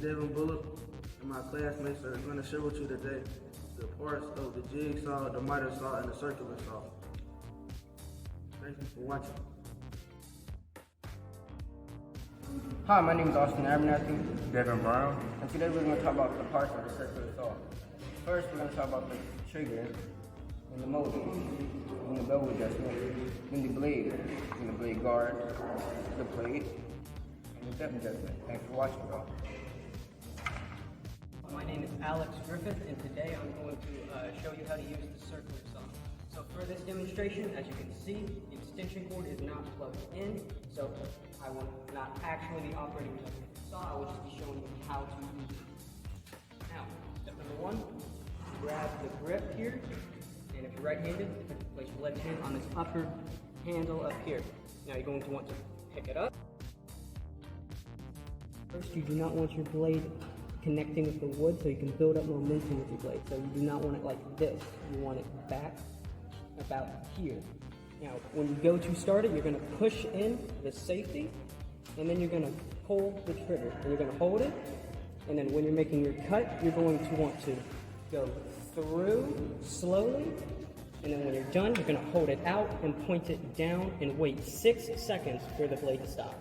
Devin Bullock, and my classmates are going to share with you today the parts of the jigsaw, the miter saw, and the circular saw. Thank you for watching. Hi, my name is Austin Abernathy, Devin Brown. and today we're going to talk about the parts of the circular saw. First, we're going to talk about the trigger, and the motor, and the bevel adjustment, then the blade, and the blade guard, the blade, and the depth adjustment. Thanks for watching, y'all. My name is Alex Griffith, and today I'm going to show you how to use the circular saw. So for this demonstration, as you can see, the extension cord is not plugged in, so I will not actually be operating the saw. I will just be showing you how to use it. Now, step number one, grab the grip here, and if you're right-handed, place your left hand on this upper handle up here. Now you're going to want to pick it up. First, you do not want your blade connecting with the wood so you can build up momentum with your blade. So you do not want it like this. You want it back about here. Now, when you go to start it, you're going to push in the safety, and then you're going to pull the trigger. And you're going to hold it, and then when you're making your cut, you're going to want to go through slowly, and then when you're done, you're going to hold it out and point it down and wait 6 seconds for the blade to stop.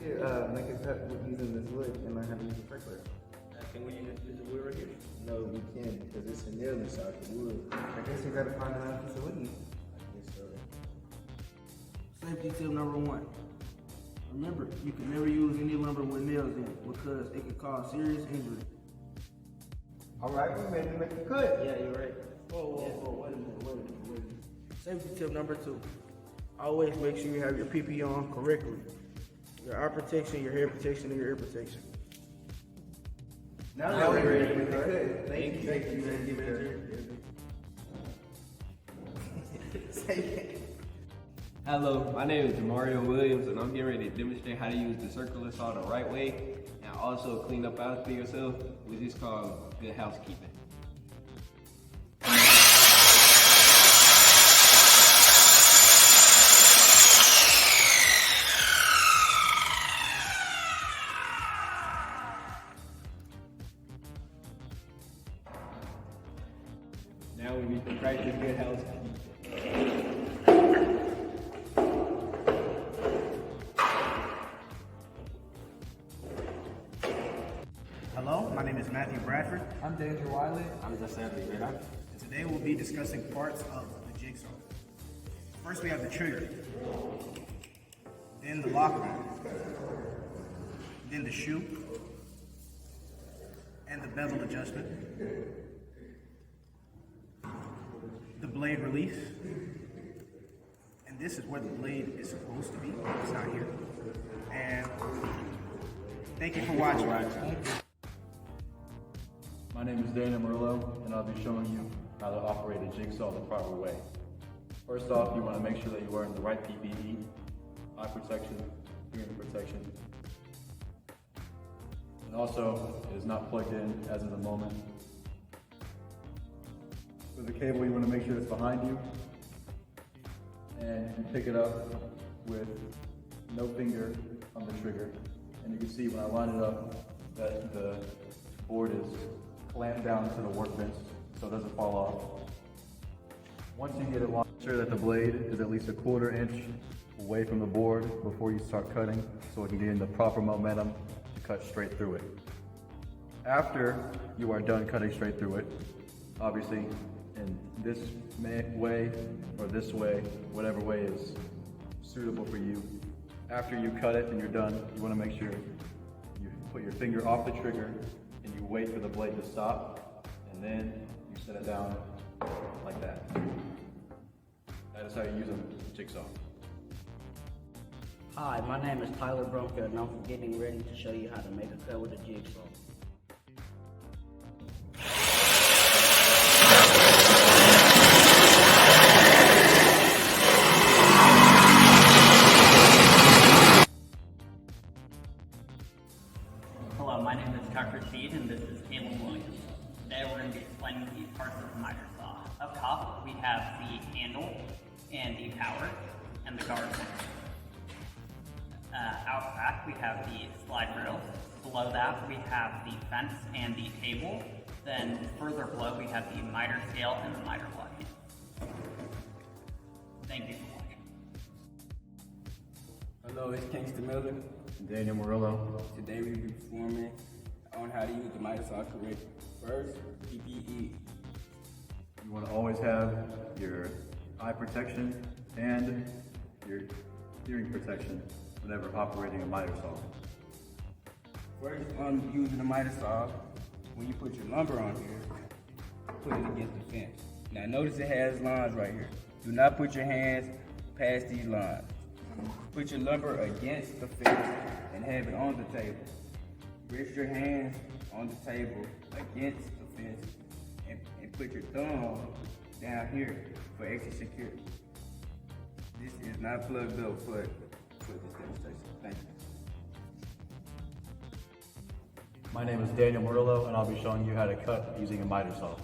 Make a cut with using this wood and learn how to use the circular. Can we use the wood right here? No, we can't because it's a nail inside the wood. I guess you gotta find another piece of wood. I guess so. Safety tip number one. Remember, you can never use any lumber with nails in it because it can cause serious injury. Alright, we ready to make a cut. Yeah, you're right. Whoa, wait a minute. Safety tip number two. Always make sure you have your PPE on correctly. Your eye protection, your hair protection, and your ear protection. Now we're ready to make a cut. Thank you. Hello, my name is Jamario Williams, and I'm getting ready to demonstrate how to use the circular saw the right way and also clean up after yourself, which is called good housekeeping. Now we need to practice good housekeeping. Hello, my name is Matthew Bradford, I'm Danger Wiley. I'm just Anthony. and today we'll be discussing parts of the jigsaw. First we have the trigger, then the lock ring, then the shoe, and the bevel adjustment, the blade release, and this is where the blade is supposed to be, it's not here, and thank you for watching. My name is Dana Merlot, and I'll be showing you how to operate a jigsaw the proper way. First off, you want to make sure that you're wearing the right PPE, eye protection, hearing protection. And also, it is not plugged in as of the moment. With the cable, you want to make sure it's behind you, and you pick it up with no finger on the trigger. And you can see when I line it up that the board is clamped down to the workbench so it doesn't fall off. Once you get it locked, make sure that the blade is at least a 1/4 inch away from the board before you start cutting so it can gain the proper momentum to cut straight through it. After you are done cutting straight through it, obviously in this way or this way, whatever way is suitable for you, after you cut it and you're done, you want to make sure you put your finger off the trigger and you wait for the blade to stop, and then you set it down like that. That is how you use a jigsaw. Hi, my name is Tyler Brunker, and I'm getting ready to show you how to make a cut with a jigsaw. Hello, my name is Tucker Seed, and this is Caleb Williams. Today we're going to be explaining the parts of the miter saw. Up top, we have the handle and the power and the guard. Out back, that, we have the slide rails. Below that, we have the fence and the table. Then further below, we have the miter scale and the miter blocking. Thank you for watching. Hello, it's Kingston Miller. Daniel Murillo. Today we will be performing on how to use the miter saw correctly. First, PPE. You want to always have your eye protection and your hearing protection whenever operating a miter saw. First, on using the miter saw, when you put your lumber on here, put it against the fence. Now notice it has lines right here. Do not put your hands past these lines. Put your lumber against the fence and have it on the table. Rest your hands on the table against the fence and put your thumb down here for extra security. This is not plugged up for this demonstration. Thank you. My name is Daniel Murillo, and I'll be showing you how to cut using a miter saw.